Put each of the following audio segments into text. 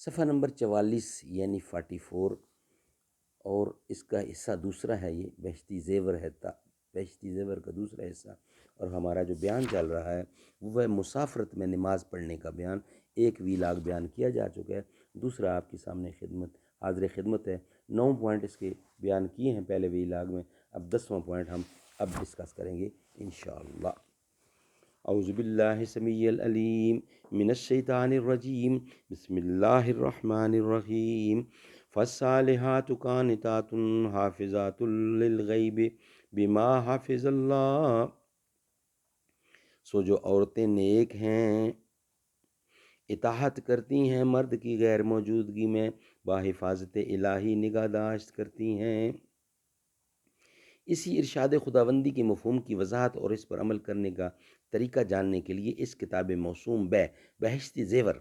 صفحہ نمبر 44 یعنی 44، اور اس کا حصہ دوسرا ہے، یہ بہشتی زیور ہے، بہشتی زیور کا دوسرا حصہ، اور ہمارا جو بیان چل رہا ہے وہ مسافرت میں نماز پڑھنے کا بیان۔ ایک ویلاگ بیان کیا جا چکا ہے، دوسرا آپ کے سامنے حاضر خدمت ہے۔ 9 پوائنٹ اس کے بیان کیے ہیں پہلے ویلاگ میں، اب 10واں پوائنٹ ہم اب ڈسکس کریں گے انشاءاللہ۔ اعوذ باللہ السمیع العلیم من الشیطان الرجیم، بسم اللہ الرحمن الرحیم۔ فالصالحات قانتات حافظات للغیب بما حافظ اللہ، سو جو عورتیں نیک ہیں، اطاعت کرتی ہیں مرد کی غیر موجودگی میں، بحفاظت الہی نگہداشت کرتی ہیں۔ اسی ارشاد خداوندی کے مفہوم کی وضاحت اور اس پر عمل کرنے کا طریقہ جاننے کے لیے اس کتاب موسوم بہشتی زیور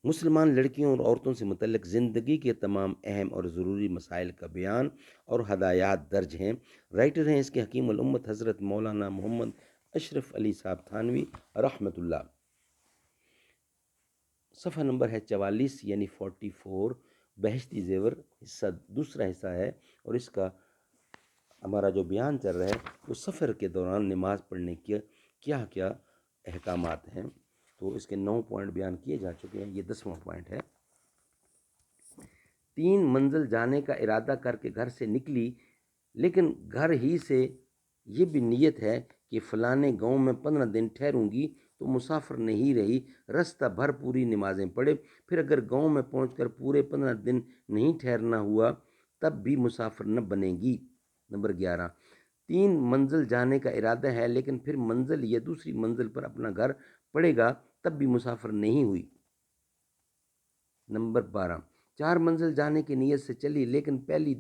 مسلمان لڑکیوں اور عورتوں سے متعلق زندگی کے تمام اہم اور ضروری مسائل کا بیان اور ہدایات درج ہیں۔ رائٹر ہیں اس کے حکیم الامت حضرت مولانا محمد اشرف علی صاحب تھانوی رحمۃ اللہ۔ صفحہ نمبر ہے 44 یعنی 44، بہشتی زیور حصہ دوسرا حصہ ہے، اور اس کا ہمارا جو بیان چل رہا ہے وہ سفر کے دوران نماز پڑھنے کے کیا کیا احکامات ہیں۔ تو اس کے 9 پوائنٹ بیان کیے جا چکے ہیں، یہ 10واں پوائنٹ ہے۔ 3 منزل جانے کا ارادہ کر کے گھر سے نکلی، لیکن گھر ہی سے یہ بھی نیت ہے کہ فلانے گاؤں میں 15 دن ٹھہروں گی، تو مسافر نہیں رہی، رستہ بھر پوری نمازیں پڑھے، پھر اگر گاؤں میں پہنچ کر پورے 15 دن نہیں ٹھہرنا ہوا تب بھی مسافر نہ بنے گی۔ نمبر 11، 3 منزل جانے کا ارادہ ہے لیکن پھر منزل یا دوسری منزل پر اپنا گھر پڑے گا تب بھی مسافر نہیں ہوئی۔ نمبر 12، 4 منزل جانے کی نیت سے چلی لیکن پہلی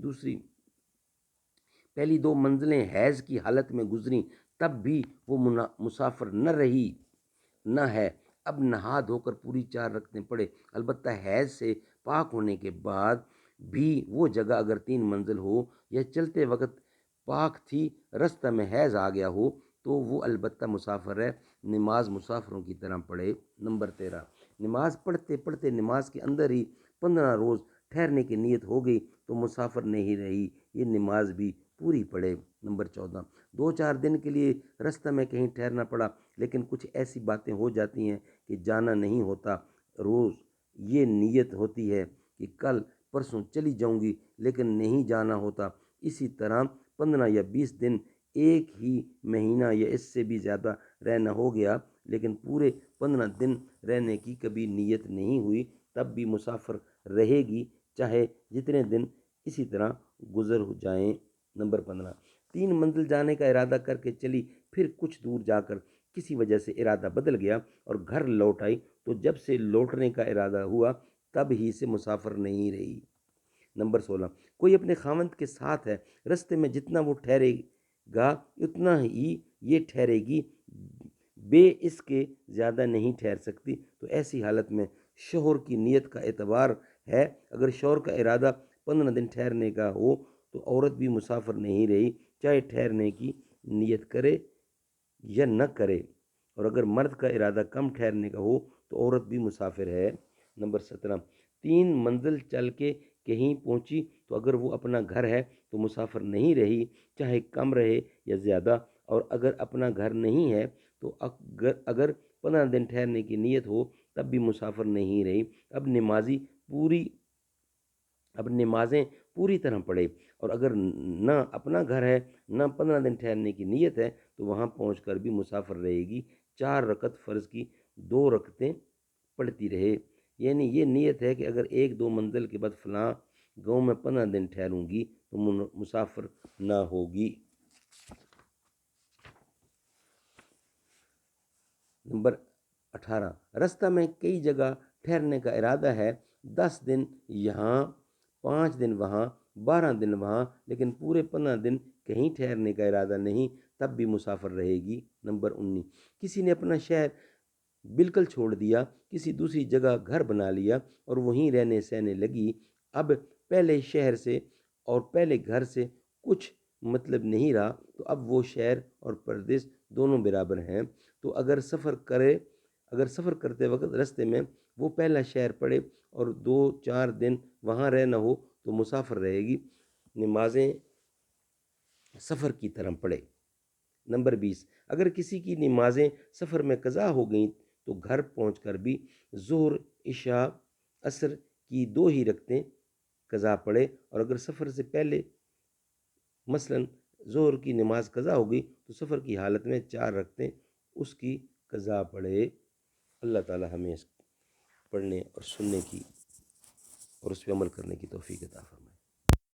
2 منزلیں حیض کی حالت میں گزریں تب بھی وہ مسافر نہ ہے، اب نہا دھو کر پوری 4 رکعتیں پڑھے، البتہ حیض سے پاک ہونے کے بعد بھی وہ جگہ اگر 3 منزل ہو یا چلتے وقت پاک تھی، رستہ میں حیض آ گیا ہو تو وہ البتہ مسافر ہے، نماز مسافروں کی طرح پڑھے۔ نمبر 13، نماز پڑھتے پڑھتے نماز کے اندر ہی 15 روز ٹھہرنے کی نیت ہو گئی تو مسافر نہیں رہی، یہ نماز بھی پوری پڑھے۔ نمبر 14، 2-4 دن کے لیے رستہ میں کہیں ٹھہرنا پڑا لیکن کچھ ایسی باتیں ہو جاتی ہیں کہ جانا نہیں ہوتا، روز یہ نیت ہوتی ہے کہ کل پرسوں چلی جاؤں گی لیکن نہیں جانا ہوتا، اسی طرح 15 یا 20 دن، ایک ہی مہینہ یا اس سے بھی زیادہ رہنا ہو گیا لیکن پورے 15 دن رہنے کی کبھی نیت نہیں ہوئی، تب بھی مسافر رہے گی چاہے جتنے دن اسی طرح گزر ہو جائیں۔ نمبر 15، 3 منزل جانے کا ارادہ کر کے چلی، پھر کچھ دور جا کر کسی وجہ سے ارادہ بدل گیا اور گھر لوٹ آئی، تو جب سے لوٹنے کا ارادہ ہوا تب ہی سے مسافر نہیں رہی۔ نمبر 16، کوئی اپنے خاوند کے ساتھ ہے، رستے میں جتنا وہ ٹھہرے گا اتنا ہی یہ ٹھہرے گی، بے اس کے زیادہ نہیں ٹھہر سکتی، تو ایسی حالت میں شوہر کی نیت کا اعتبار ہے، اگر شوہر کا ارادہ 15 دن ٹھہرنے کا ہو تو عورت بھی مسافر نہیں رہی، چاہے ٹھہرنے کی نیت کرے یا نہ کرے، اور اگر مرد کا ارادہ کم ٹھہرنے کا ہو تو عورت بھی مسافر ہے۔ نمبر 17، 3 منزل چل کے کہیں پہنچی تو اگر وہ اپنا گھر ہے تو مسافر نہیں رہی، چاہے کم رہے یا زیادہ، اور اگر اپنا گھر نہیں ہے تو اگر 15 دن ٹھہرنے کی نیت ہو تب بھی مسافر نہیں رہی، اب نمازیں پوری طرح پڑھے، اور اگر نہ اپنا گھر ہے نہ 15 دن ٹھہرنے کی نیت ہے تو وہاں پہنچ کر بھی مسافر رہے گی، 4 رکعت فرض کی 2 رکعتیں پڑھتی رہے، یعنی یہ نیت ہے کہ اگر 1-2 منزل کے بعد فلاں گاؤں میں 15 دن ٹھہروں گی تو مسافر نہ ہوگی۔ نمبر 18، رستہ میں کئی جگہ ٹھہرنے کا ارادہ ہے، 10 دن یہاں، 5 دن وہاں، 12 دن وہاں، لیکن پورے 15 دن کہیں ٹھہرنے کا ارادہ نہیں، تب بھی مسافر رہے گی۔ نمبر 19، کسی نے اپنا شہر بالکل چھوڑ دیا، کسی دوسری جگہ گھر بنا لیا اور وہیں رہنے سہنے لگی، اب پہلے شہر سے اور پہلے گھر سے کچھ مطلب نہیں رہا، تو اب وہ شہر اور پردیس دونوں برابر ہیں، تو اگر سفر کرتے وقت رستے میں وہ پہلا شہر پڑھے اور 2-4 دن وہاں رہنا ہو تو مسافر رہے گی، نمازیں سفر کی طرح پڑھے۔ نمبر 20، اگر کسی کی نمازیں سفر میں قضا ہو گئیں تو گھر پہنچ کر بھی ظہر، عشاء، عصر کی 2 ہی رکعتیں قضا پڑھے، اور اگر سفر سے پہلے مثلاً ظہر کی نماز قضا ہو گئی تو سفر کی حالت میں 4 رکعتیں اس کی قضا پڑھے۔ اللہ تعالی ہمیں اس پڑھنے اور سننے کی اور اس پہ عمل کرنے کی توفیق عطا فرمائے۔